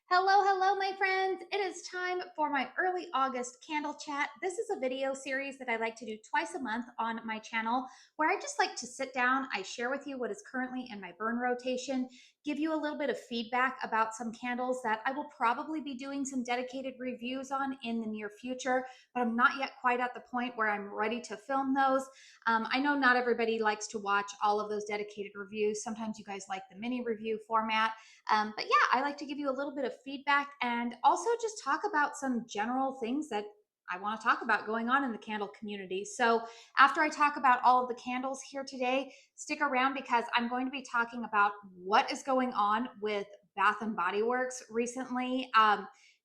Hello, hello, my friends. It is time for my early August candle chat. This is a video series that I like to do twice a month on my channel where I just like to sit down. I share with you what is currently in my burn rotation, give you a little bit of feedback about some candles that I will probably be doing some dedicated reviews on in the near future, but I'm not yet quite at the point where I'm ready to film those. I know not everybody likes to watch all of those dedicated reviews. Sometimes you guys like the mini review format. But yeah, I like to give you a little bit of feedback and also just talk about some general things that I want to talk about going on in the candle community. So, after I talk about all of the candles here today, stick around because I'm going to be talking about what is going on with Bath and Body Works recently.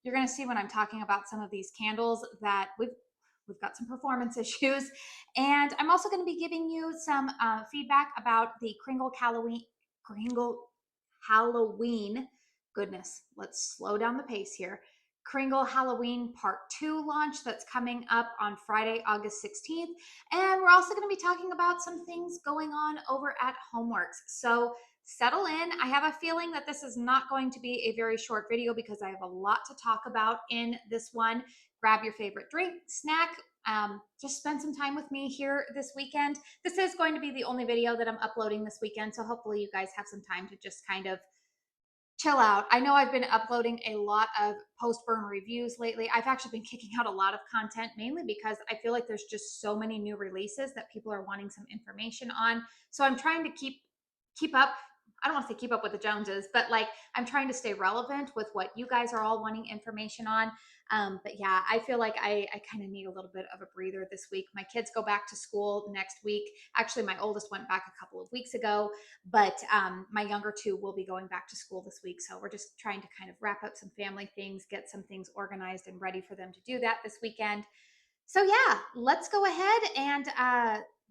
You're going to see when I'm talking about some of these candles that we've got some performance issues, and I'm also going to be giving you some feedback about the Kringle Halloween. Goodness, let's slow down the pace here. Kringle Halloween Part 2 launch that's coming up on Friday, August 16th. And we're also going to be talking about some things going on over at Homeworx. So settle in. I have a feeling that this is not going to be a very short video because I have a lot to talk about in this one. Grab your favorite drink, snack, just spend some time with me here this weekend. This is going to be the only video that I'm uploading this weekend, so hopefully you guys have some time to just kind of chill out. I know I've been uploading a lot of post-burn reviews lately. I've actually been kicking out a lot of content, mainly because I feel like there's just so many new releases that people are wanting some information on. So I'm trying to keep up. I don't want to say keep up with the Joneses, but like I'm trying to stay relevant with what you guys are all wanting information on. But yeah, I feel like I kind of need a little bit of a breather this week. My kids go back to school next week. Actually, my oldest went back a couple of weeks ago, but my younger two will be going back to school this week. So we're just trying to kind of wrap up some family things, get some things organized and ready for them to do that this weekend. So yeah, let's go ahead and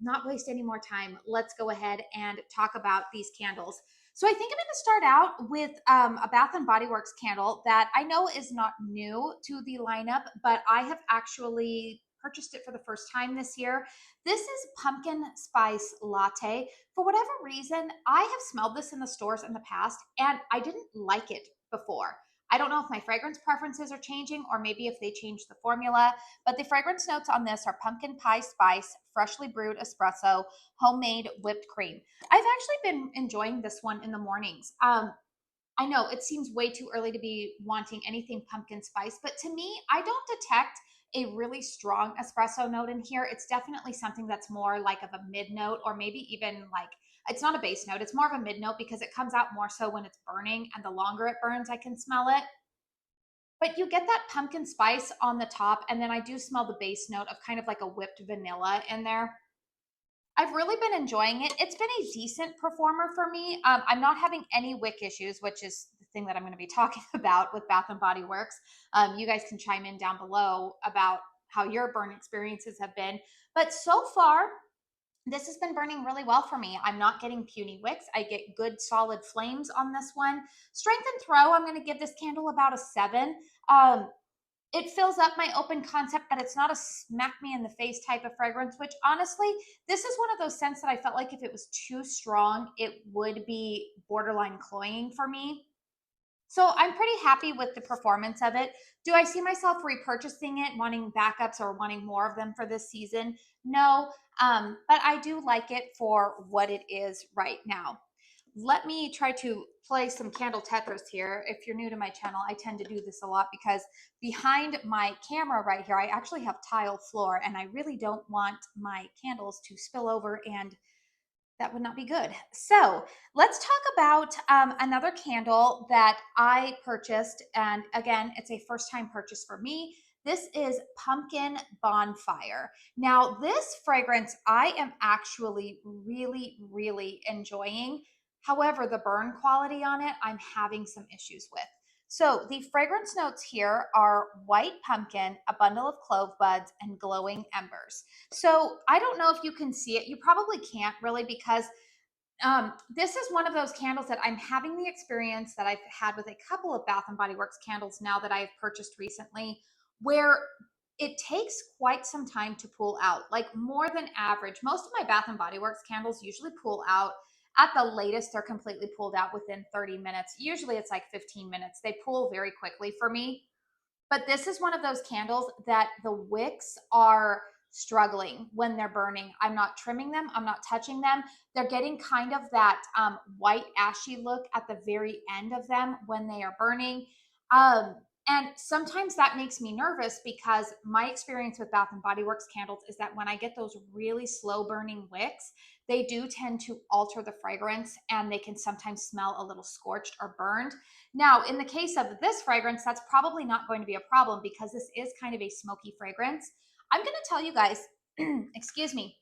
not waste any more time. Let's go ahead and talk about these candles. So I think I'm going to start out with a Bath and Body Works candle that I know is not new to the lineup, but I have actually purchased it for the first time this year. This is Pumpkin Spice Latte. For whatever reason, I have smelled this in the stores in the past and I didn't like it before. I don't know if my fragrance preferences are changing or maybe if they changed the formula, but the fragrance notes on this are pumpkin pie spice, freshly brewed espresso, homemade whipped cream. I've actually been enjoying this one in the mornings. I know it seems way too early to be wanting anything pumpkin spice, but to me, I don't detect a really strong espresso note in here. It's definitely something that's more like of a mid note, or maybe even like it's not a base note, it's more of a mid note because it comes out more so when it's burning, and the longer it burns, I can smell it. But you get that pumpkin spice on the top, and then I do smell the base note of kind of like a whipped vanilla in there. I've really been enjoying it. It's been a decent performer for me. I'm not having any wick issues, which is the thing that I'm going to be talking about with Bath and Body Works. You guys can chime in down below about how your burn experiences have been. But so far, this has been burning really well for me. I'm not getting puny wicks. I get good solid flames on this one. Strength and throw, I'm going to give this candle about a 7. Um, it fills up my open concept, but it's not a smack me in the face type of fragrance, which honestly, this is one of those scents that I felt like if it was too strong, it would be borderline cloying for me. So I'm pretty happy with the performance of it. Do I see myself repurchasing it, wanting backups or wanting more of them for this season? No, but I do like it for what it is right now. Let me try to play some candle Tetris here. If you're new to my channel, I tend to do this a lot because behind my camera right here, I actually have tile floor and I really don't want my candles to spill over, and that would not be good. So let's talk about another candle that I purchased. And again, it's a first time purchase for me. This is Pumpkin Bonfire. Now, this fragrance I am actually really enjoying. However, the burn quality on it, I'm having some issues with. So the fragrance notes here are white pumpkin, a bundle of clove buds, and glowing embers. So I don't know if you can see it. You probably can't really because this is one of those candles that I'm having the experience that I've had with a couple of Bath and Body Works candles now that I've purchased recently, where it takes quite some time to pull out, like more than average. Most of my Bath and Body Works candles usually pull out At the latest, they're completely pulled out within 30 minutes. Usually it's like 15 minutes. They pull very quickly for me. But this is one of those candles that the wicks are struggling when they're burning. I'm not trimming them. I'm not touching them. They're getting kind of that white ashy look at the very end of them when they are burning. And sometimes that makes me nervous because my experience with Bath and Body Works candles is that when I get those really slow burning wicks, they do tend to alter the fragrance and they can sometimes smell a little scorched or burned. Now, in the case of this fragrance, that's probably not going to be a problem because this is kind of a smoky fragrance. I'm going to tell you guys, excuse me,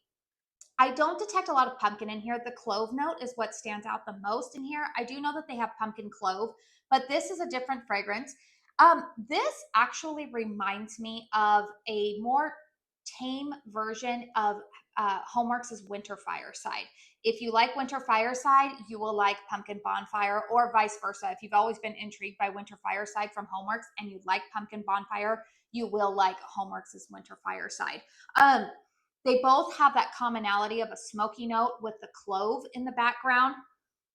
I don't detect a lot of pumpkin in here. The clove note is what stands out the most in here. I do know that they have pumpkin clove, but this is a different fragrance. This actually reminds me of a more tame version of Homeworx's Winter Fireside. If you like Winter Fireside, you will like Pumpkin Bonfire, or vice versa. If you've always been intrigued by Winter Fireside from Homeworx and you like Pumpkin Bonfire, you will like Homeworx's Winter Fireside. They both have that commonality of a smoky note with the clove in the background,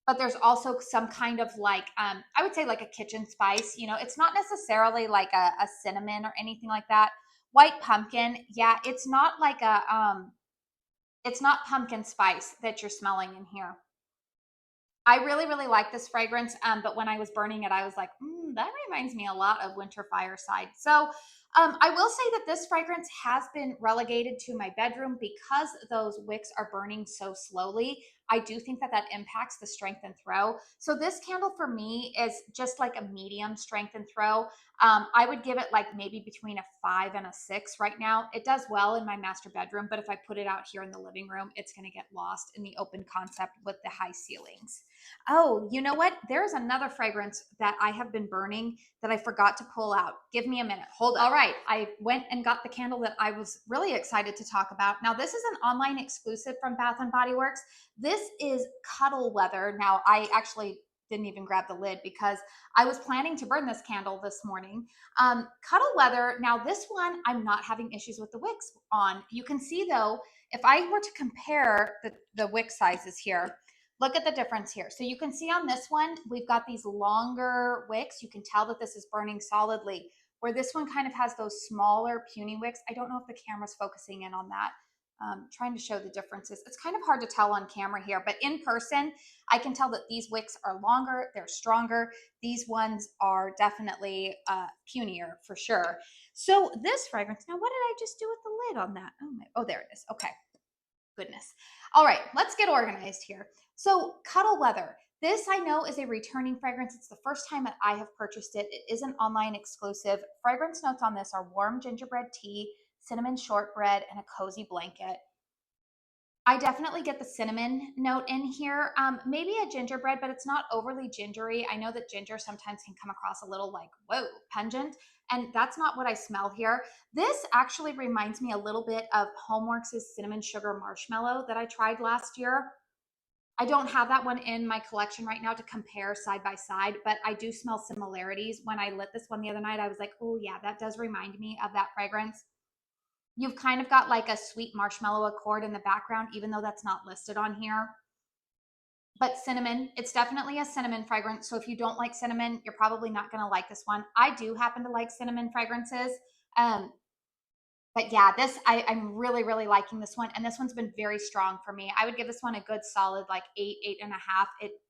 but there's also some kind of like, I would say like a kitchen spice. You know, it's not necessarily like a cinnamon or anything like that. White pumpkin, yeah, it's not like it's not pumpkin spice that you're smelling in here. I really, really like this fragrance, but when I was burning it, I was like, that reminds me a lot of Winter Fireside. So I will say that this fragrance has been relegated to my bedroom because those wicks are burning so slowly. I do think that that impacts the strength and throw. So this candle for me is just like a medium strength and throw. I would give it like maybe between a 5 and a 6 right now. It does well in my master bedroom, but if I put it out here in the living room, it's going to get lost in the open concept with the high ceilings. Oh, you know what? There's another fragrance that I have been burning that I forgot to pull out. Give me a minute. Hold on. All right. I went and got the candle that I was really excited to talk about. Now, this is an online exclusive from Bath and Body Works. This is Cuddle Weather. Now, I actually didn't even grab the lid because I was planning to burn this candle this morning. Cuddle Weather. Now, this one, I'm not having issues with the wicks on. You can see, though, if I were to compare the wick sizes here, look at the difference here. So you can see on this one, we've got these longer wicks. You can tell that this is burning solidly, where this one kind of has those smaller puny wicks. I don't know if the camera's focusing in on that. Trying to show the differences. It's kind of hard to tell on camera here, but in person, I can tell that these wicks are longer, they're stronger. These ones are definitely punier for sure. So this fragrance, now what did I just do with the lid on that? Oh, there it is. Okay, goodness. All right, let's get organized here. So Cuddle Weather. This I know is a returning fragrance. It's the first time that I have purchased it. It is an online exclusive. Fragrance notes on this are warm gingerbread tea, cinnamon shortbread, and a cozy blanket. I definitely get the cinnamon note in here. Maybe a gingerbread, but it's not overly gingery. I know that ginger sometimes can come across a little like, whoa, pungent. And that's not what I smell here. This actually reminds me a little bit of Homeworx's cinnamon sugar marshmallow that I tried last year. I don't have that one in my collection right now to compare side by side, but I do smell similarities. When I lit this one the other night, I was like, oh yeah, that does remind me of that fragrance. You've kind of got like a sweet marshmallow accord in the background, even though that's not listed on here. But cinnamon, it's definitely a cinnamon fragrance. So if you don't like cinnamon, you're probably not going to like this one. I do happen to like cinnamon fragrances. Um, but yeah, I'm really, really liking this one. And this one's been very strong for me. I would give this one a good solid like 8.5.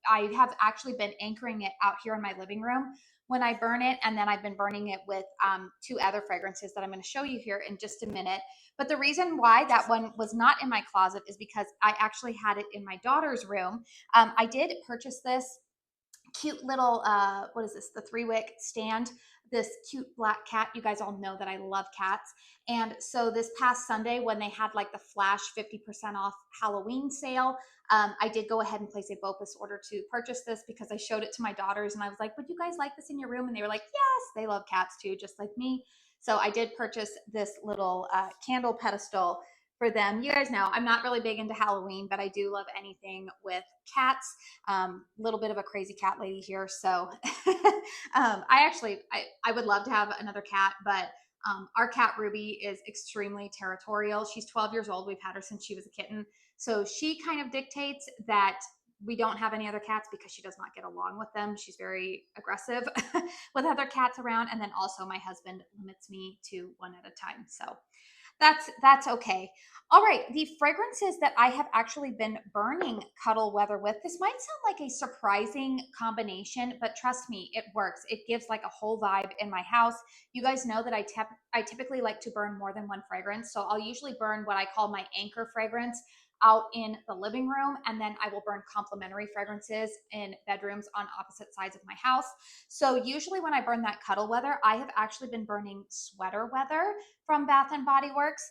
I have actually been anchoring it out here in my living room when I burn it. And then I've been burning it with two other fragrances that I'm going to show you here in just a minute. But the reason why that one was not in my closet is because I actually had it in my daughter's room. I did purchase this cute little what is this, the 3-wick stand, this cute black cat. You guys all know that I love cats. And so this past Sunday when they had like the flash 50% off Halloween sale, I did go ahead and place a BOPUS order to purchase this because I showed it to my daughters and I was like, would you guys like this in your room? And they were like, yes, they love cats too, just like me. So I did purchase this little candle pedestal for them. You guys know I'm not really big into Halloween, but I do love anything with cats. Little bit of a crazy cat lady here. So I would love to have another cat, but our cat Ruby is extremely territorial. She's 12 years old. We've had her since she was a kitten. So she kind of dictates that we don't have any other cats because she does not get along with them. She's very aggressive with other cats around. And then also my husband limits me to one at a time. So that's okay. All right, the fragrances that I have actually been burning Cuddle Weather with. This might sound like a surprising combination, but trust me, it works. It gives like a whole vibe in my house. You guys know that I typically like to burn more than one fragrance, so I'll usually burn what I call my anchor fragrance out in the living room, and then I will burn complementary fragrances in bedrooms on opposite sides of my house. So usually when I burn that Cuddle Weather, I have actually been burning Sweater Weather from Bath and Body Works.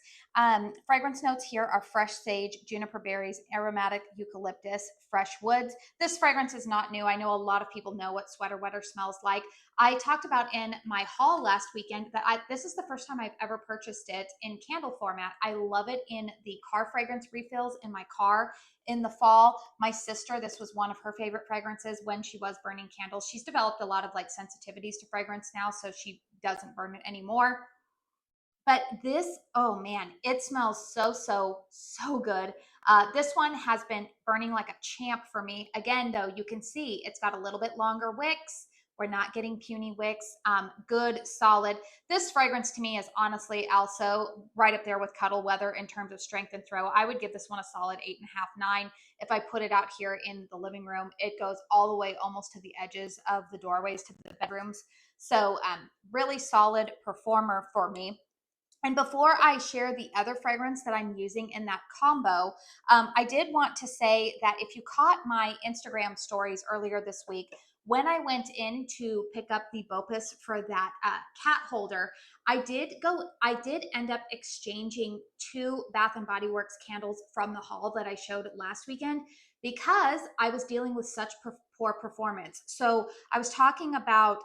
Fragrance notes here are fresh sage, juniper berries, aromatic eucalyptus, fresh woods. This fragrance is not new. I know a lot of people know what Sweater Weather smells like. I talked about in my haul last weekend that this is the first time I've ever purchased it in candle format. I love it in the car fragrance refills in my car in the fall. My sister, this was one of her favorite fragrances when she was burning candles. She's developed a lot of like sensitivities to fragrance now, so she doesn't burn it anymore. But this, oh man, it smells so good. This one has been burning like a champ for me. Again, though, you can see it's got a little bit longer wicks. We're not getting puny wicks. Good, solid. This fragrance to me is honestly also right up there with Cuddle Weather in terms of strength and throw. I would give this one a solid 8.5, 9. If I put it out here in the living room, it goes all the way almost to the edges of the doorways to the bedrooms. So really solid performer for me. And before I share the other fragrance that I'm using in that combo, I did want to say that if you caught my Instagram stories earlier this week, when I went in to pick up the Bopus for that cat holder, I did end up exchanging 2 Bath and Body Works candles from the haul that I showed last weekend because I was dealing with such poor performance. So I was talking about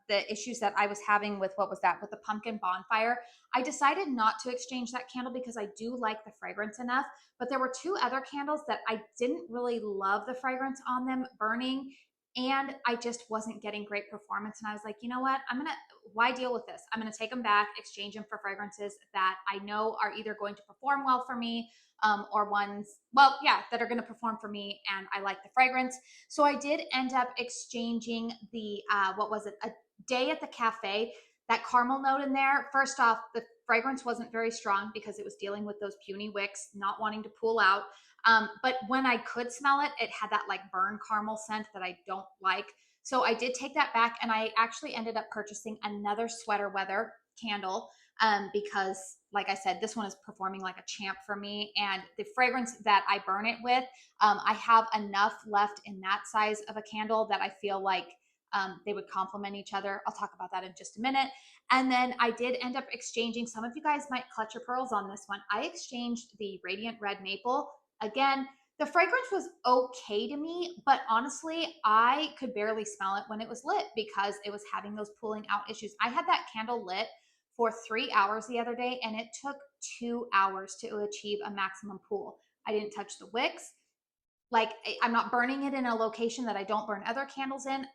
the issues that I was having with with the pumpkin bonfire. I decided not to exchange that candle because I do like the fragrance enough, but there were 2 other candles that I didn't really love the fragrance on them burning, and I just wasn't getting great performance. And I was like, you know what? Why deal with this? I'm going to take them back, exchange them for fragrances that I know are either going to perform well for me or ones, that are going to perform for me and I like the fragrance. So I did end up exchanging the, a day at the cafe, that caramel note in there. First off, the fragrance wasn't very strong because it was dealing with those puny wicks, not wanting to pull out. But when I could smell it, it had that like burn caramel scent that I don't like. So I did take that back and I actually ended up purchasing another Sweater Weather candle because like I said, this one is performing like a champ for me. And the fragrance that I burn it with, I have enough left in that size of a candle that I feel like they would complement each other. I'll talk about that in just a minute. And then I did end up exchanging, some of you guys might clutch your pearls on this one. I exchanged the Radiant Red Maple. Again, the fragrance was okay to me, but honestly, I could barely smell it when it was lit because it was having those pulling out issues. I had that candle lit for 3 hours the other day, and it took 2 hours to achieve a maximum pull. I didn't touch the wicks. Like, I'm not burning it in a location that I don't burn other candles in.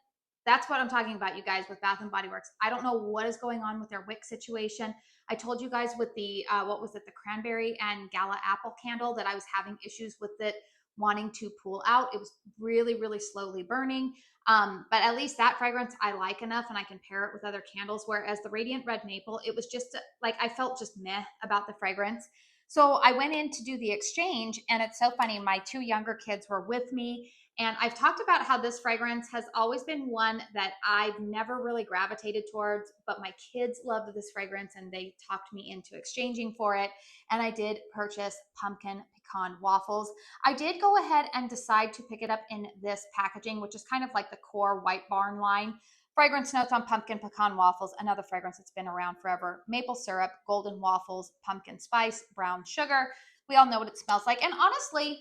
That's what I'm talking about, you guys, with Bath and Body Works. I don't know what is going on with their wick situation. I told you guys with the the cranberry and gala apple candle that I was having issues with it wanting to pull out. It was really slowly burning. But at least that fragrance I like enough and I can pair it with other candles. Whereas the Radiant Red Maple, it was just like I felt just meh about the fragrance. So I went in to do the exchange, and it's so funny. My 2 younger kids were with me, and I've talked about how this fragrance has always been one that I've never really gravitated towards, but my kids loved this fragrance and they talked me into exchanging for it. And I did purchase Pumpkin Pecan Waffles. I did go ahead and decide to pick it up in this packaging, which is kind of like the core White Barn line. Fragrance notes on Pumpkin Pecan Waffles, another fragrance that's been around forever. Maple syrup, golden waffles, pumpkin spice, brown sugar. We all know what it smells like. And honestly,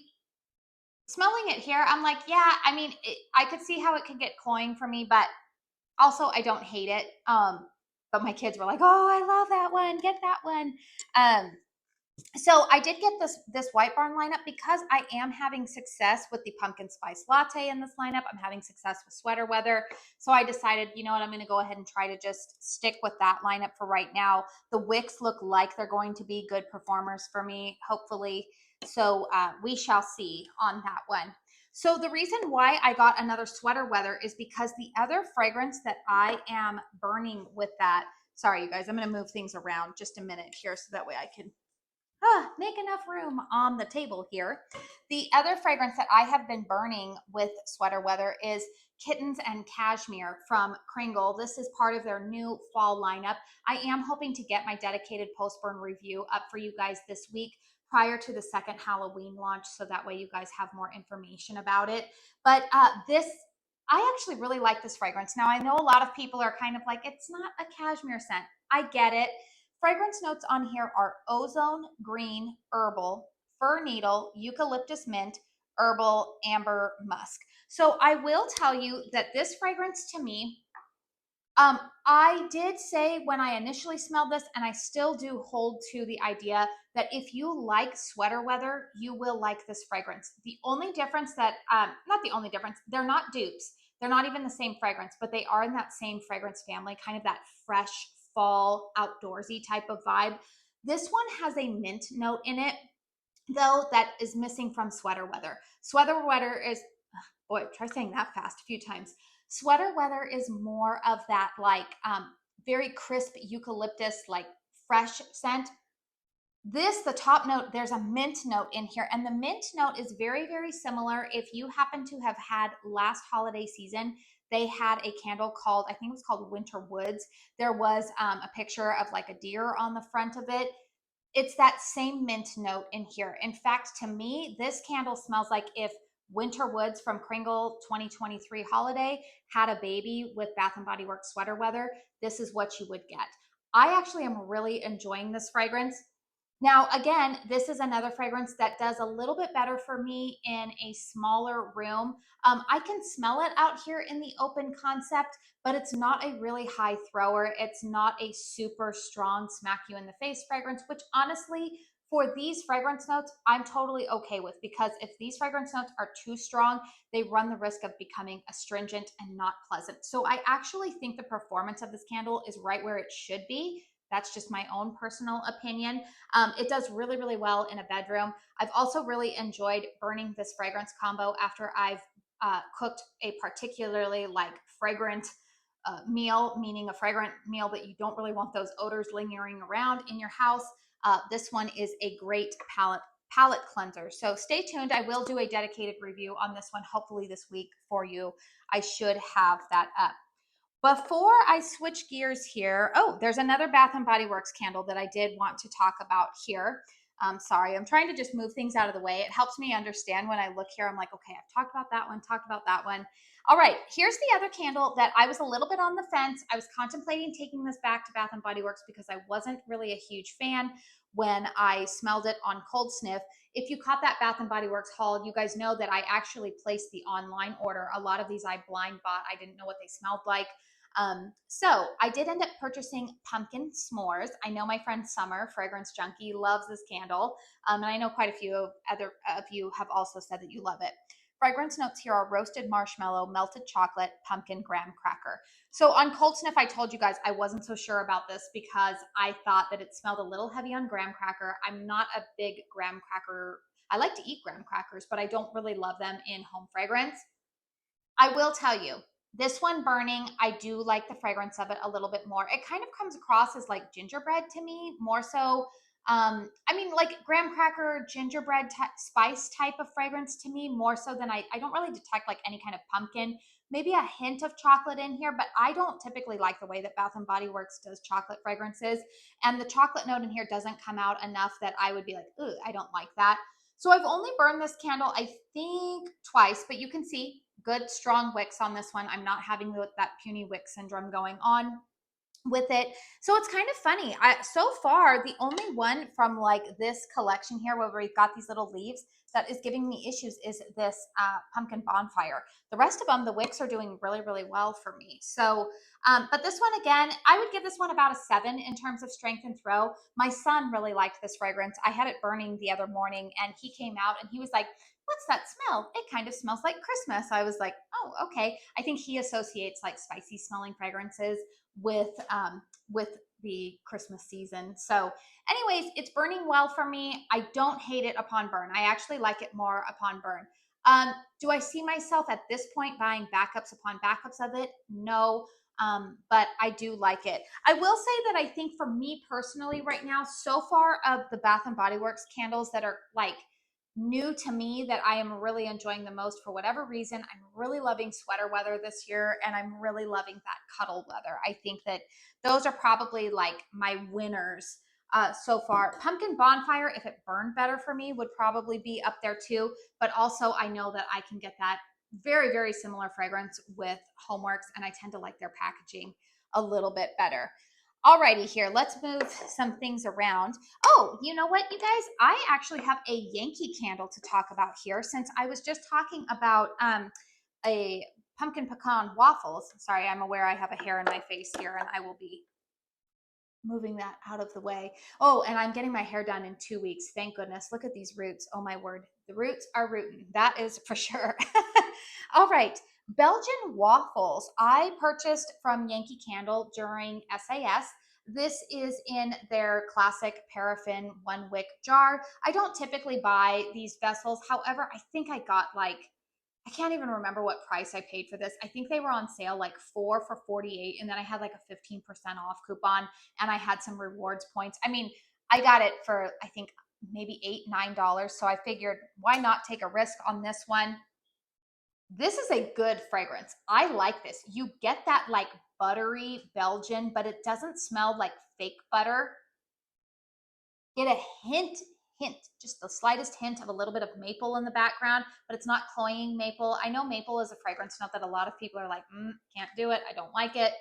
smelling it here, I'm like, yeah, I mean, I could see how it could get cloying for me, but also I don't hate it. But my kids were like, oh, I love that one. Get that one. So I did get this White Barn lineup because I am having success with the pumpkin spice latte in this lineup. I'm having success with Sweater Weather. So I decided, you know what, I'm going to go ahead and try to just stick with that lineup for right now. The wicks look like they're going to be good performers for me, hopefully. So we shall see on that one. So the reason why I got another Sweater Weather is because the other fragrance that I am burning with that, sorry you guys, I'm going to move things around just a minute here so that way I can make enough room on the table here. The other fragrance that I have been burning with Sweater Weather is Kittens and Cashmere from Kringle. This is part of their new fall lineup. I am hoping to get my dedicated post-burn review up for you guys this week prior to the second Halloween launch, so that way you guys have more information about it. But I actually really like this fragrance. Now, I know a lot of people are kind of like, it's not a cashmere scent. I get it. Fragrance notes on here are ozone, green, herbal, fir needle, eucalyptus mint, herbal, amber, musk. So I will tell you that this fragrance to me, I did say when I initially smelled this, and I still do hold to the idea that if you like Sweater Weather, you will like this fragrance. The only difference that, not the only difference, they're not dupes. They're not even the same fragrance, but they are in that same fragrance family, kind of that fresh fall outdoorsy type of vibe. This one has a mint note in it, though, that is missing from Sweater Weather. Sweater Weather is, boy, try saying that fast a few times. Sweater Weather is more of that like very crisp eucalyptus, like fresh scent. This, the top note, there's a mint note in here, and the mint note is very, very similar. If you happen to have had last holiday season, they had a candle called, I think it was called Winter Woods. There was a picture of like a deer on the front of it. It's that same mint note in here. In fact, to me, this candle smells like if Winter Woods from Kringle 2023 holiday had a baby with Bath and Body Works Sweater Weather. This is what you would get. I actually am really enjoying this fragrance. Now, again, this is another fragrance that does a little bit better for me in a smaller room. I can smell it out here in the open concept, but it's not a really high thrower. It's not a super strong smack you in the face fragrance, which honestly, for these fragrance notes, I'm totally okay with, because if these fragrance notes are too strong, they run the risk of becoming astringent and not pleasant. So I actually think the performance of this candle is right where it should be. That's just my own personal opinion. It does really, really well in a bedroom. I've also really enjoyed burning this fragrance combo after I've cooked a particularly like fragrant meal, meaning a fragrant meal that you don't really want those odors lingering around in your house. This one is a great palette cleanser. So stay tuned. I will do a dedicated review on this one, hopefully this week for you. I should have that up. Before I switch gears here, oh, there's another Bath and Body Works candle that I did want to talk about here. Sorry, I'm trying to just move things out of the way. It helps me understand when I look here. I'm like, okay, I've talked about that one, talked about that one. All right, here's the other candle that I was a little bit on the fence. I was contemplating taking this back to Bath and Body Works because I wasn't really a huge fan when I smelled it on Cold Sniff. If you caught that Bath and Body Works haul, you guys know that I actually placed the online order. A lot of these I blind bought. I didn't know what they smelled like. So I did end up purchasing pumpkin s'mores. I know my friend Summer, fragrance junkie, loves this candle. And I know quite a few of you have also said that you love it. Fragrance notes here are roasted marshmallow, melted chocolate, pumpkin, graham cracker. So on Cold Sniff, I told you guys I wasn't so sure about this because I thought that it smelled a little heavy on graham cracker. I'm not a big graham cracker. I like to eat graham crackers, but I don't really love them in home fragrance. I will tell you, this one burning, I do like the fragrance of it a little bit more. It kind of comes across as like gingerbread to me, more so. I mean, like graham cracker, gingerbread spice type of fragrance to me, more so than I don't really detect like any kind of pumpkin. Maybe a hint of chocolate in here, but I don't typically like the way that Bath and Body Works does chocolate fragrances. And the chocolate note in here doesn't come out enough that I would be like, ooh, I don't like that. So I've only burned this candle, I think, twice, but you can see good strong wicks on this one. I'm not having that puny wick syndrome going on with it. So it's kind of funny. So far, the only one from like this collection here where we've got these little leaves that is giving me issues is this pumpkin bonfire. The rest of them, the wicks are doing really, really well for me. So, but this one again, I would give this one about a 7 in terms of strength and throw. My son really liked this fragrance. I had it burning the other morning and he came out and he was like, what's that smell? It kind of smells like Christmas. I was like, oh, okay. I think he associates like spicy smelling fragrances with the Christmas season. So anyways, it's burning well for me. I don't hate it upon burn. I actually like it more upon burn. Do I see myself at this point buying backups upon backups of it? No. But I do like it. I will say that I think for me personally right now, so far of the Bath and Body Works candles that are like new to me that I am really enjoying the most for whatever reason, I'm really loving Sweater Weather this year, and I'm really loving that Cuddle Weather. I think that those are probably like my winners so far. Pumpkin Bonfire, if it burned better for me, would probably be up there too. But also, I know that I can get that very, very similar fragrance with Homeworx, and I tend to like their packaging a little bit better. Alrighty, here, let's move some things around. Oh, you know what, you guys? I actually have a Yankee candle to talk about here, since I was just talking about a pumpkin pecan waffles. Sorry, I'm aware I have a hair in my face here, and I will be moving that out of the way. Oh, and I'm getting my hair done in 2 weeks. Thank goodness. Look at these roots. Oh my word. The roots are rooting. That is for sure. All right. Belgian waffles. I purchased from Yankee Candle during SAS. This is in their classic paraffin 1 wick jar. I don't typically buy these vessels. However, I think I got like, I can't even remember what price I paid for this. I think they were on sale like 4 for 48, and then I had like a 15% off coupon, and I had some rewards points. I mean, I got it for I think maybe $8, $9. So I figured why not take a risk on this one. This is a good fragrance. I like this. You get that like buttery Belgian, but it doesn't smell like fake butter. Get a hint, just the slightest hint of a little bit of maple in the background, but it's not cloying maple. I know maple is a fragrance note that a lot of people are like, can't do it. I don't like it.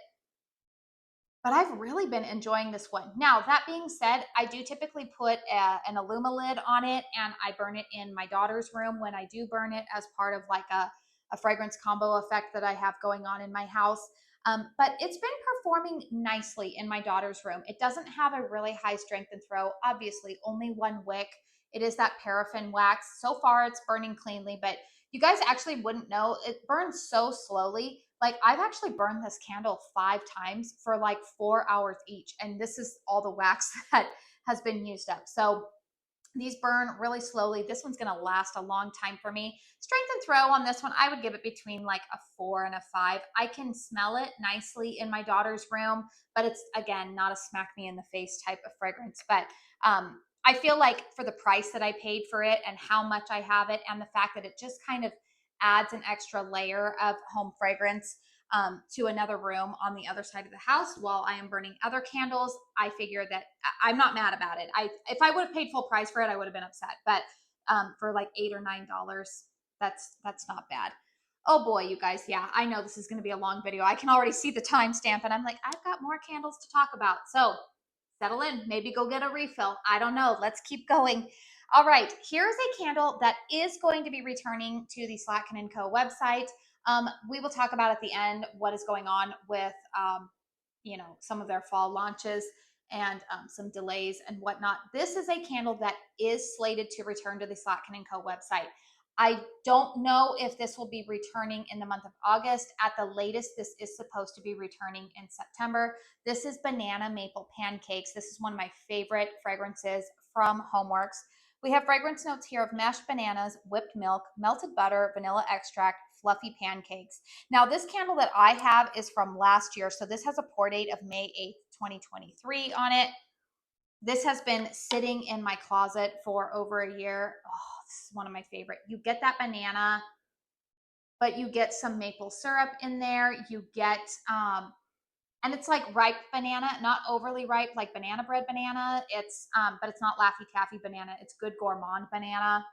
But I've really been enjoying this one. Now, that being said, I do typically put an Illuma lid on it, and I burn it in my daughter's room when I do burn it as part of like a fragrance combo effect that I have going on in my house. But it's been performing nicely in my daughter's room. It doesn't have a really high strength and throw, obviously, only 1 wick. It is that paraffin wax. So far, it's burning cleanly, but you guys actually wouldn't know. It burns so slowly. Like, I've actually burned this candle 5 times for like 4 hours each, and this is all the wax that has been used up. So these burn really slowly. This one's going to last a long time for me. Strength and throw on this one, I would give it between like a 4 and a 5. I can smell it nicely in my daughter's room, but it's, again, not a smack me in the face type of fragrance. But I feel like for the price that I paid for it and how much I have it, and the fact that it just kind of adds an extra layer of home fragrance to another room on the other side of the house while I am burning other candles, I figure that I'm not mad about it. If I would have paid full price for it, I would have been upset. But for like $8 or $9, that's not bad. Oh boy, you guys, yeah, I know this is going to be a long video. I can already see the timestamp, and I'm like, I've got more candles to talk about. So settle in, maybe go get a refill. I don't know. Let's keep going. All right, here's a candle that is going to be returning to the Slatkin & Co. website. We will talk about at the end what is going on with, some of their fall launches and some delays and whatnot. This is a candle that is slated to return to the Slatkin & Co. website. I don't know if this will be returning in the month of August. At the latest, this is supposed to be returning in September. This is Banana Maple Pancakes. This is one of my favorite fragrances from Homeworx. We have fragrance notes here of mashed bananas, whipped milk, melted butter, vanilla extract, fluffy pancakes. Now, this candle that I have is from last year, so this has a pour date of May 8th, 2023 on it. This has been sitting in my closet for over a year. Oh, this is one of my favorite. You get that banana, but you get some maple syrup in there. You get, and it's like ripe banana, not overly ripe, like banana bread banana. It's, but it's not Laffy Taffy banana. It's good gourmand banana.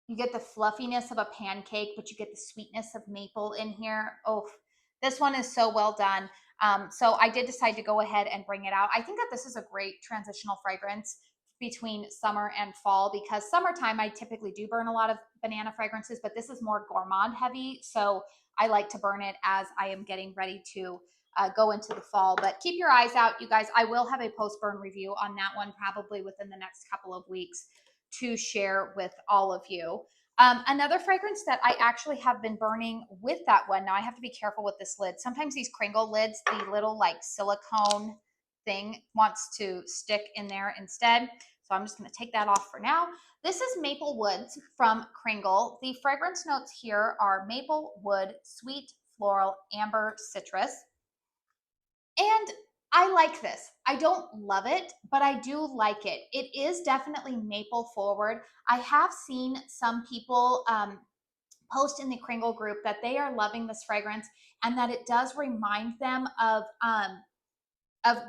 You get the fluffiness of a pancake, but you get the sweetness of maple in here. Oh, this one is so well done. So I did decide to go ahead and bring it out. I think that this is a great transitional fragrance between summer and fall, because summertime I typically do burn a lot of banana fragrances, but this is more gourmand heavy. So I like to burn it as I am getting ready to go into the fall. But keep your eyes out, you guys. I will have a post-burn review on that one probably within the next couple of weeks to share with all of you. Another fragrance that I actually have been burning with that one. Now I have to be careful with this lid. Sometimes these Kringle lids, the little like silicone thing wants to stick in there instead. So I'm just going to take that off for now. This is Maple Woods from Kringle. The fragrance notes here are maple, wood, sweet, floral, amber, citrus. And I like this. I don't love it, but I do like it. It is definitely maple forward. I have seen some people post in the Kringle group that they are loving this fragrance and that it does remind them of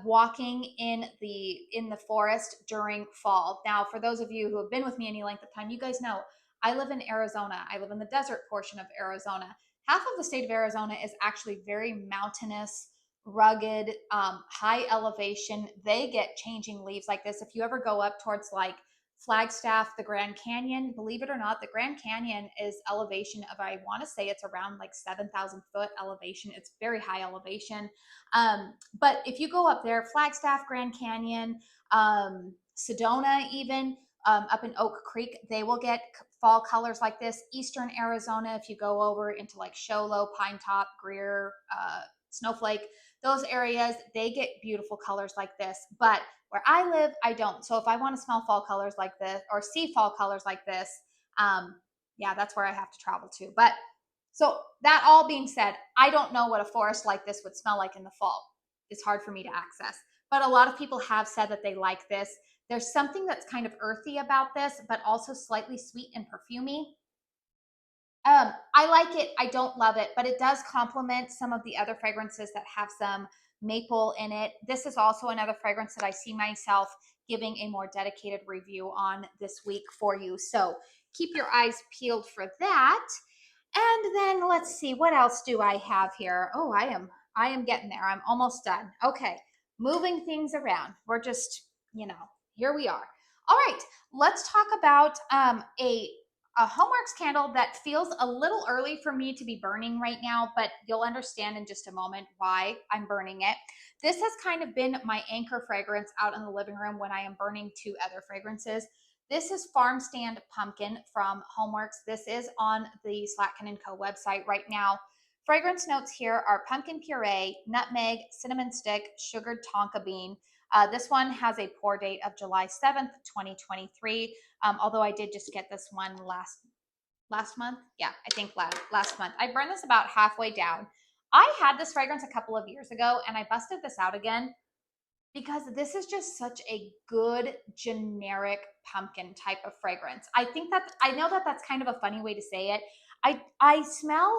walking in the forest during fall. Now, for those of you who have been with me any length of time, you guys know I live in Arizona. I live in the desert portion of Arizona. Half of the state of Arizona is actually very mountainous, rugged, high elevation. They get changing leaves like this. If you ever go up towards like Flagstaff, the Grand Canyon, believe it or not, the Grand Canyon is elevation of, I want to say it's around like 7,000 foot elevation. It's very high elevation. But if you go up there, Flagstaff, Grand Canyon, Sedona, even up in Oak Creek, they will get fall colors like this. Eastern Arizona, if you go over into like Show Low, Pine Top, Greer, Snowflake, those areas, they get beautiful colors like this. But where I live, I don't. So if I want to smell fall colors like this or see fall colors like this, yeah, that's where I have to travel to. But so that all being said, I don't know what a forest like this would smell like in the fall. It's hard for me to access. But a lot of people have said that they like this. There's something that's kind of earthy about this, but also slightly sweet and perfumey. I like it. I don't love it, but it does complement some of the other fragrances that have some maple in it. This is also another fragrance that I see myself giving a more dedicated review on this week for you. So keep your eyes peeled for that. And then let's see, what else do I have here? Oh, I am getting there. I'm almost done. Okay, moving things around. We're just, here we are. All right, let's talk about a Homeworx candle that feels a little early for me to be burning right now, but you'll understand in just a moment why I'm burning it. This has kind of been my anchor fragrance out in the living room when I am burning two other fragrances. This is Farmstand Pumpkin from Homeworx. This is on the Slatkin & Co. website right now. Fragrance notes here are pumpkin puree, nutmeg, cinnamon stick, sugared tonka bean. This one has a pour date of July 7th, 2023. Although I did just get this one last month. Yeah, I think last month. I burned this about halfway down. I had this fragrance a couple of years ago and I busted this out again because this is just such a good generic pumpkin type of fragrance. I know that that's kind of a funny way to say it. I smell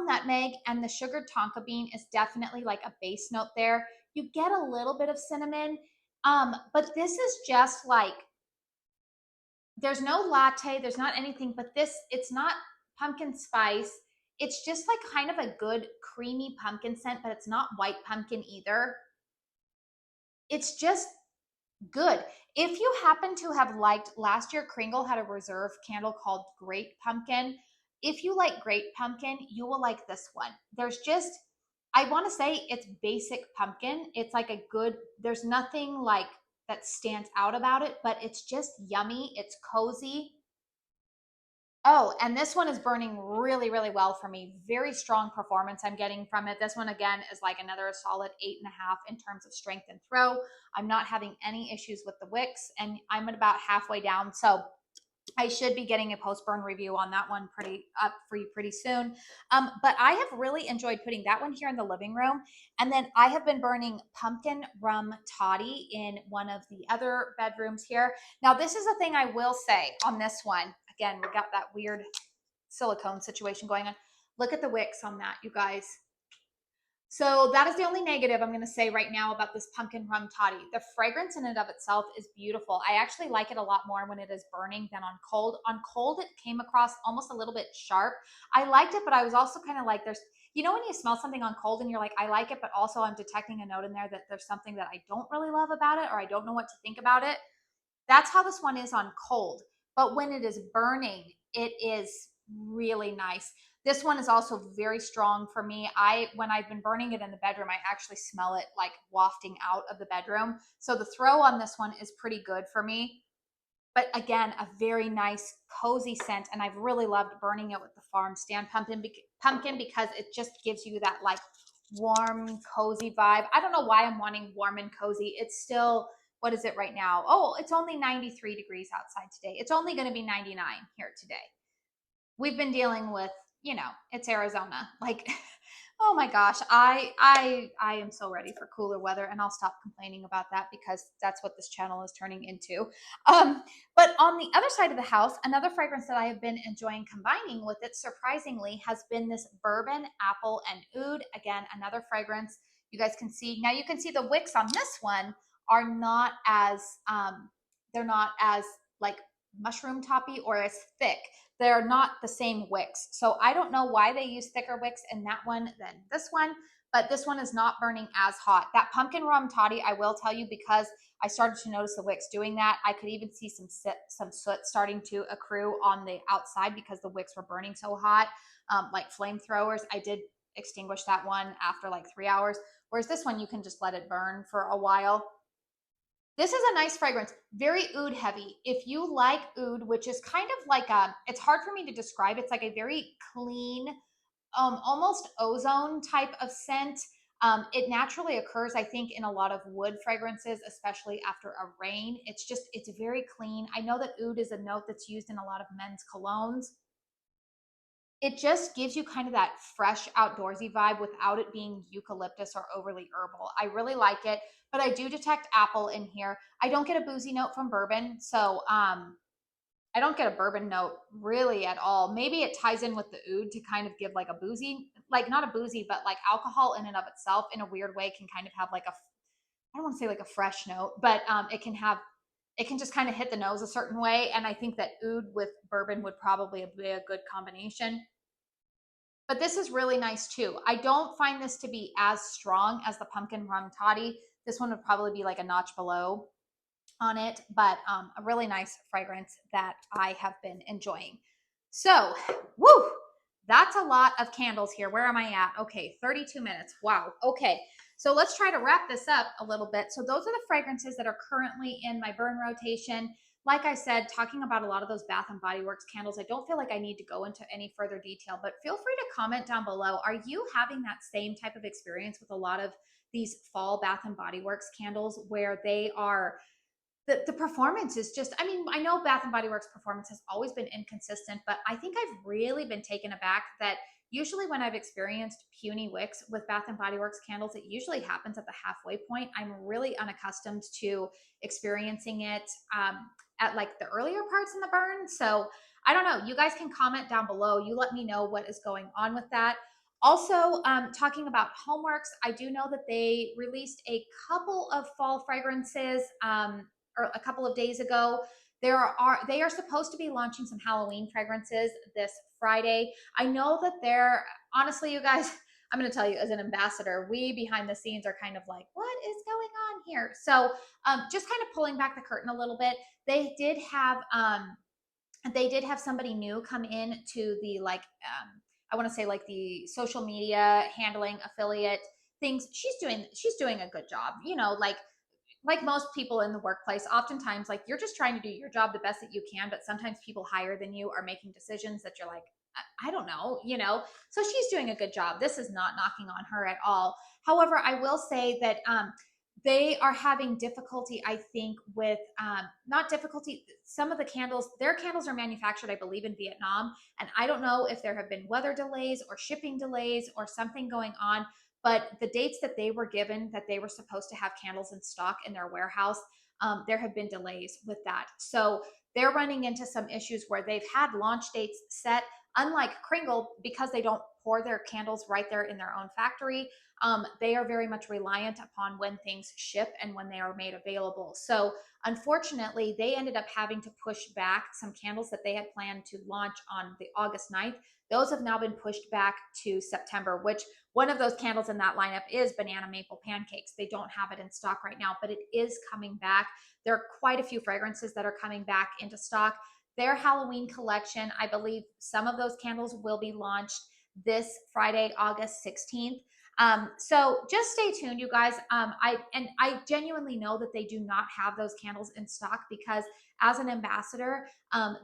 nutmeg, and the sugared tonka bean is definitely like a base note there. You get a little bit of cinnamon, but this is just like, there's no latte, there's not anything, but it's not pumpkin spice. It's just like kind of a good creamy pumpkin scent, but it's not white pumpkin either. It's just good. If you happen to have liked, last year Kringle had a reserve candle called Great Pumpkin. If you like Great Pumpkin, you will like this one. There's just, I want to say it's basic pumpkin. It's like there's nothing like that stands out about it, but it's just yummy. It's cozy. Oh, and this one is burning really, really well for me. Very strong performance I'm getting from it. This one, again, is like another solid 8.5 in terms of strength and throw. I'm not having any issues with the wicks, and I'm at about halfway down. So I should be getting a post-burn review on that one up for you pretty soon. But I have really enjoyed putting that one here in the living room. And then I have been burning Pumpkin Rum Toddy in one of the other bedrooms here. Now, this is a thing I will say on this one. Again, we got that weird silicone situation going on. Look at the wicks on that, you guys. So that is the only negative I'm going to say right now about this Pumpkin Rum Toddy. The fragrance in and of itself is beautiful. I actually like it a lot more when it is burning than on cold. On cold, it came across almost a little bit sharp. I liked it, but I was also kind of like, when you smell something on cold and you're like, I like it, but also I'm detecting a note in there that there's something that I don't really love about it, or I don't know what to think about it. That's how this one is on cold. But when it is burning, it is really nice. This one is also very strong for me. When I've been burning it in the bedroom, I actually smell it like wafting out of the bedroom. So the throw on this one is pretty good for me. But again, a very nice, cozy scent. And I've really loved burning it with the Farmstand Pumpkin because it just gives you that like warm, cozy vibe. I don't know why I'm wanting warm and cozy. It's still what is it right now? Oh, it's only 93 degrees outside today. It's only going to be 99 here today. We've been dealing with, it's Arizona. Like, oh my gosh, I am so ready for cooler weather, and I'll stop complaining about that because that's what this channel is turning into. But on the other side of the house, another fragrance that I have been enjoying combining with it, surprisingly, has been this Bourbon, Apple, and Oud. Again, another fragrance you guys can see. Now you can see the wicks on this one are not as they're not as like mushroom toppy or as thick. They're not the same wicks. So I don't know why they use thicker wicks in that one than this one, but this one is not burning as hot. That pumpkin rum toddy, I will tell you, because I started to notice the wicks doing that. I could even see some soot starting to accrue on the outside because the wicks were burning so hot, like flamethrowers. I did extinguish that one after like 3 hours, whereas this one you can just let it burn for a while. This is a nice fragrance, very oud heavy. If you like oud, which is kind of like it's hard for me to describe. It's like a very clean, almost ozone type of scent. It naturally occurs, I think, in a lot of wood fragrances, especially after a rain. It's very clean. I know that oud is a note that's used in a lot of men's colognes. It just gives you kind of that fresh outdoorsy vibe without it being eucalyptus or overly herbal. I really like it, but I do detect apple in here. I don't get a boozy note from bourbon, so I don't get a bourbon note really at all. Maybe it ties in with the oud to kind of give like a boozy, like not a boozy, but like alcohol in and of itself in a weird way can kind of have like I don't want to say like a fresh note, but it can just kind of hit the nose a certain way. And I think that oud with bourbon would probably be a good combination. But this is really nice too. I don't find this to be as strong as the pumpkin rum toddy. This one would probably be like a notch below on it, but a really nice fragrance that I have been enjoying. So, woo, that's a lot of candles here. Where am I at? Okay, 32 minutes. Wow. Okay. So let's try to wrap this up a little bit. So those are the fragrances that are currently in my burn rotation. Like I said, talking about a lot of those Bath and Body Works candles, I don't feel like I need to go into any further detail, but feel free to comment down below. Are you having that same type of experience with a lot of these fall Bath and Body Works candles where they are the performance is just, I mean, I know Bath and Body Works performance has always been inconsistent, but I think I've really been taken aback that usually when I've experienced puny wicks with Bath and Body Works candles, it usually happens at the halfway point. I'm really unaccustomed to experiencing it at like the earlier parts in the burn. So I don't know. You guys can comment down below. You let me know what is going on with that. Also, talking about Homeworx, I do know that they released a couple of fall fragrances or a couple of days ago. They are supposed to be launching some Halloween fragrances this Friday. I know that they're honestly, you guys, I'm going to tell you as an ambassador, we behind the scenes are kind of like, what is going on here? So just kind of pulling back the curtain a little bit. They did have somebody new come in to the I want to say like the social media handling affiliate things. She's doing a good job. Like most people in the workplace, oftentimes like you're just trying to do your job the best that you can, but sometimes people higher than you are making decisions that you're like, I don't know. So she's doing a good job. This is not knocking on her at all. However, I will say that they are having difficulty, I think, with not difficulty. Some of their candles are manufactured, I believe, in Vietnam. And I don't know if there have been weather delays or shipping delays or something going on. But the dates that they were given that they were supposed to have candles in stock in their warehouse, there have been delays with that. So they're running into some issues where they've had launch dates set. Unlike Kringle, because they don't pour their candles right there in their own factory, they are very much reliant upon when things ship and when they are made available. So unfortunately, they ended up having to push back some candles that they had planned to launch on the August 9th. Those have now been pushed back to September, which one of those candles in that lineup is Banana Maple Pancakes. They don't have it in stock right now, but it is coming back. There are quite a few fragrances that are coming back into stock. Their Halloween collection, I believe some of those candles will be launched this Friday, August 16th. So just stay tuned, you guys. I genuinely know that they do not have those candles in stock because as an ambassador,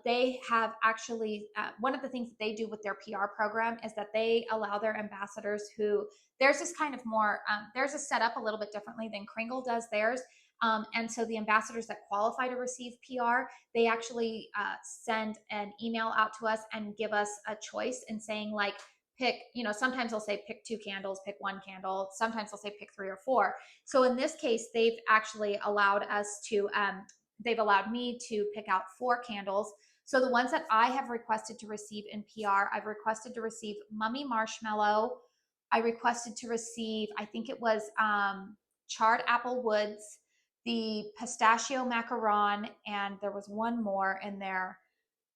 they have actually, one of the things that they do with their PR program is that they allow their ambassadors who, theirs is kind of more, theirs is set up a little bit differently than Kringle does theirs. And so the ambassadors that qualify to receive PR, they actually send an email out to us and give us a choice in saying like, pick, sometimes they'll say pick 2 candles, pick 1 candle. Sometimes they'll say pick 3 or 4. So in this case, they've actually allowed us to, they've allowed me to pick out 4 candles. So the ones that I have requested to receive in PR, I've requested to receive Mummy Marshmallow. I requested to receive, I think it was Charred Apple Woods, the Pistachio Macaron, and there was one more in there.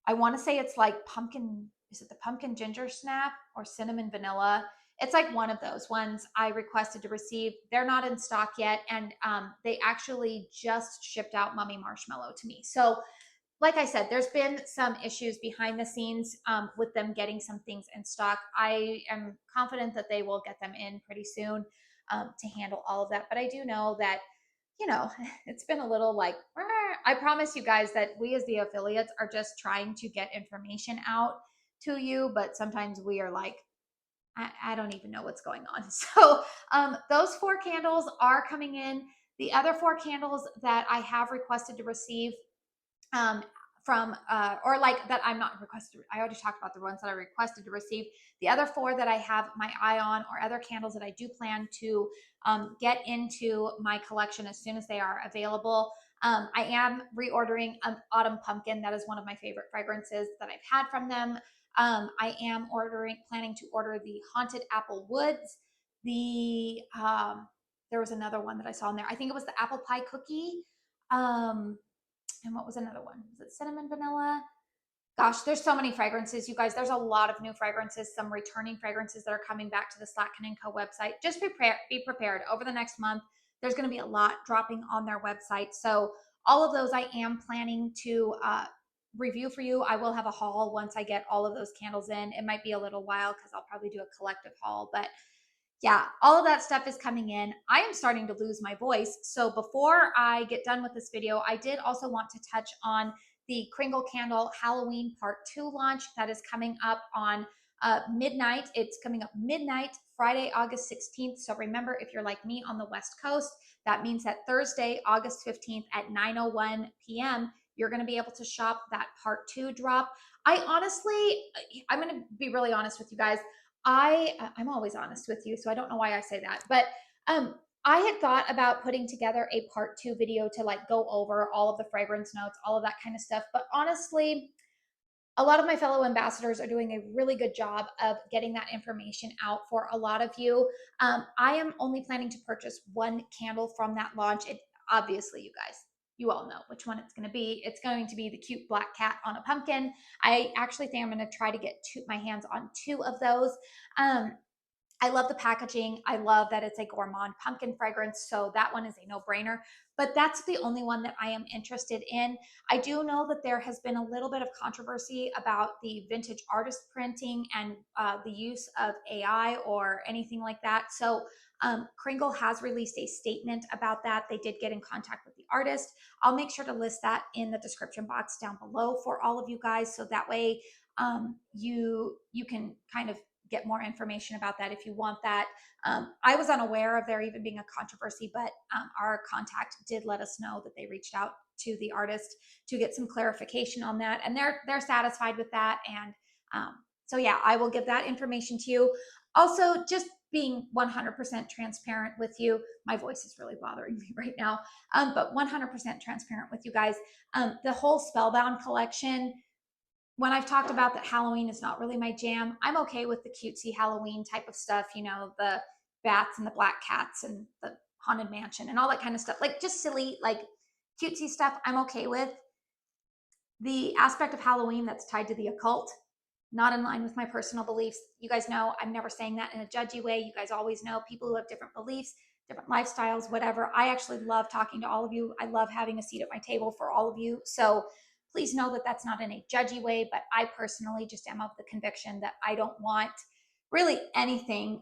I want to say it's like pumpkin, is it the pumpkin ginger snap or cinnamon vanilla? It's like one of those ones I requested to receive. They're not in stock yet, and they actually just shipped out Mummy Marshmallow to me. So like I said, there's been some issues behind the scenes with them getting some things in stock. I am confident that they will get them in pretty soon to handle all of that. But I do know that, it's been a little like, I promise you guys that we as the affiliates are just trying to get information out to you. But sometimes we are like, I don't even know what's going on. So those 4 candles are coming in. The other 4 candles that I have requested to receive from or like that I'm not requested. I already talked about the ones that I requested to receive. The other 4 that I have my eye on, or other candles that I do plan to get into my collection as soon as they are available. I am reordering an Autumn Pumpkin. That is one of my favorite fragrances that I've had from them. I am planning to order the Haunted Apple Woods. There was another one that I saw in there. I think it was the apple pie cookie. And what was another one? Was it cinnamon vanilla? Gosh, there's so many fragrances, you guys. There's a lot of new fragrances, some returning fragrances that are coming back to the Slatkin & Co. website. Just be prepared. Over the next month, there's going to be a lot dropping on their website. So all of those I am planning to review for you. I will have a haul once I get all of those candles in. It might be a little while because I'll probably do a collective haul, but yeah, all of that stuff is coming in. I am starting to lose my voice. So before I get done with this video, I did also want to touch on the Kringle Candle Halloween Part 2 launch that is coming up on midnight. It's coming up midnight, Friday, August 16th. So remember, if you're like me on the West Coast, that means that Thursday, August 15th at 9:01 p.m., you're going to be able to shop that Part 2 drop. I'm going to be really honest with you guys. I'm always honest with you, so I don't know why I say that, but I had thought about putting together a part 2 video to like go over all of the fragrance notes, all of that kind of stuff. But honestly, a lot of my fellow ambassadors are doing a really good job of getting that information out for a lot of you. I am only planning to purchase 1 candle from that launch. Obviously, you guys, you all know which one it's going to be. It's going to be the cute black cat on a pumpkin. I actually think I'm going to try to get my hands on 2 of those. I love the packaging. I love that it's a gourmand pumpkin fragrance. So that one is a no-brainer. But that's the only one that I am interested in. I do know that there has been a little bit of controversy about the vintage artist printing and the use of AI or anything like that. So Kringle has released a statement about that. They did get in contact with the artist. I'll make sure to list that in the description box down below for all of you guys. So that way you can kind of get more information about that if you want that. I was unaware of there even being a controversy, but our contact did let us know that they reached out to the artist to get some clarification on that, and they're satisfied with that. And so yeah, I will give that information to you. Also, just being 100% transparent with you. My voice is really bothering me right now, but 100% transparent with you guys. The whole Spellbound collection, when I've talked about that Halloween is not really my jam, I'm okay with the cutesy Halloween type of stuff, the bats and the black cats and the haunted mansion and all that kind of stuff. Like just silly, like cutesy stuff I'm okay with. The aspect of Halloween that's tied to the occult, not in line with my personal beliefs. You guys know I'm never saying that in a judgy way. You guys always know people who have different beliefs, different lifestyles, whatever. I actually love talking to all of you. I love having a seat at my table for all of you. So please know that that's not in a judgy way, but I personally just am of the conviction that I don't want really anything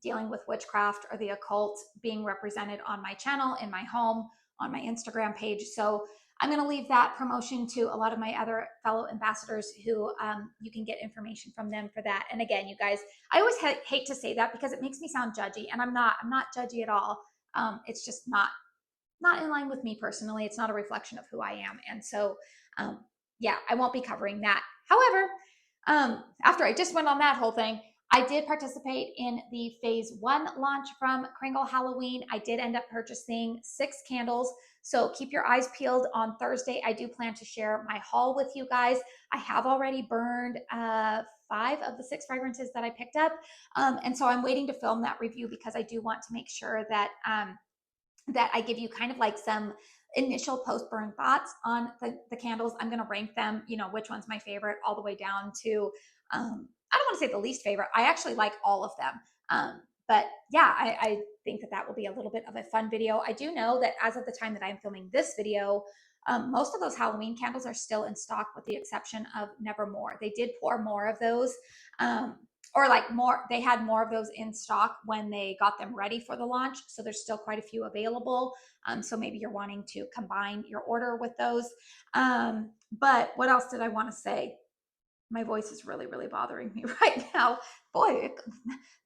dealing with witchcraft or the occult being represented on my channel, in my home, on my Instagram page. So I'm going to leave that promotion to a lot of my other fellow ambassadors who you can get information from them for that. And again, you guys, I always hate to say that because it makes me sound judgy, and I'm not judgy at all. It's just not not in line with me personally. It's not a reflection of who I am. And so, yeah, I won't be covering that. However, after I just went on that whole thing, I did participate in the phase 1 launch from Kringle Halloween. I did end up purchasing 6 candles. So keep your eyes peeled on Thursday. I do plan to share my haul with you guys. I have already burned 5 of the 6 fragrances that I picked up. And so I'm waiting to film that review because I do want to make sure that that I give you kind of like some initial post-burn thoughts on the candles. I'm going to rank them, you know, which one's my favorite, all the way down to, I don't want to say the least favorite. I actually like all of them. But yeah, I think that that will be a little bit of a fun video. I do know that as of the time that I'm filming this video, most of those Halloween candles are still in stock with the exception of Nevermore. They did pour more of those. Or like more, they had more of those in stock when they got them ready for the launch. So there's still quite a few available. So maybe you're wanting to combine your order with those. But what else did I want to say? My voice is really, really bothering me right now. Boy,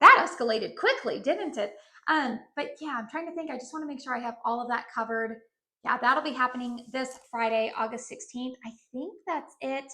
that escalated quickly, didn't it? But yeah, I'm trying to think. I just want to make sure I have all of that covered. Yeah, that'll be happening this Friday, August 16th. I think that's it.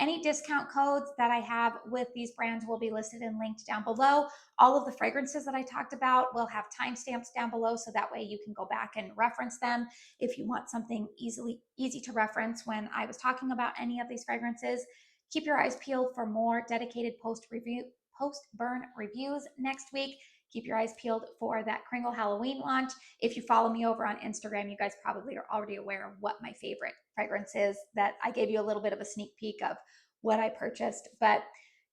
Any discount codes that I have with these brands will be listed and linked down below. All of the fragrances that I talked about will have timestamps down below, so that way you can go back and reference them if you want something easy to reference when I was talking about any of these fragrances. Keep your eyes peeled for more dedicated post-burn reviews next week. Keep your eyes peeled for that Kringle Halloween launch. If you follow me over on Instagram, you guys probably are already aware of what my favorite fragrance is. That I gave you a little bit of a sneak peek of what I purchased. But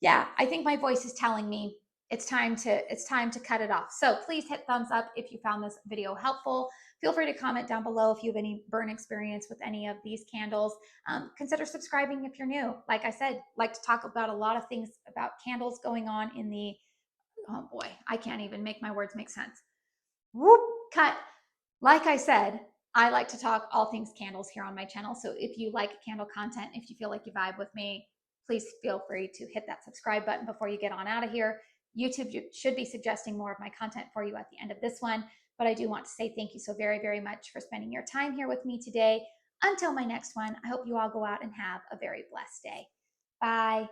yeah, I think my voice is telling me it's time to cut it off. So please hit thumbs up if you found this video helpful. Feel free to comment down below if you have any burn experience with any of these candles. Consider subscribing if you're new. Like I said, like to talk about a lot of things about candles going on in the, oh boy, I can't even make my words make sense. Whoop, cut. Like I said, I like to talk all things candles here on my channel. So if you like candle content, if you feel like you vibe with me, please feel free to hit that subscribe button before you get on out of here. YouTube should be suggesting more of my content for you at the end of this one. But I do want to say thank you so very, very much for spending your time here with me today. Until my next one, I hope you all go out and have a very blessed day. Bye.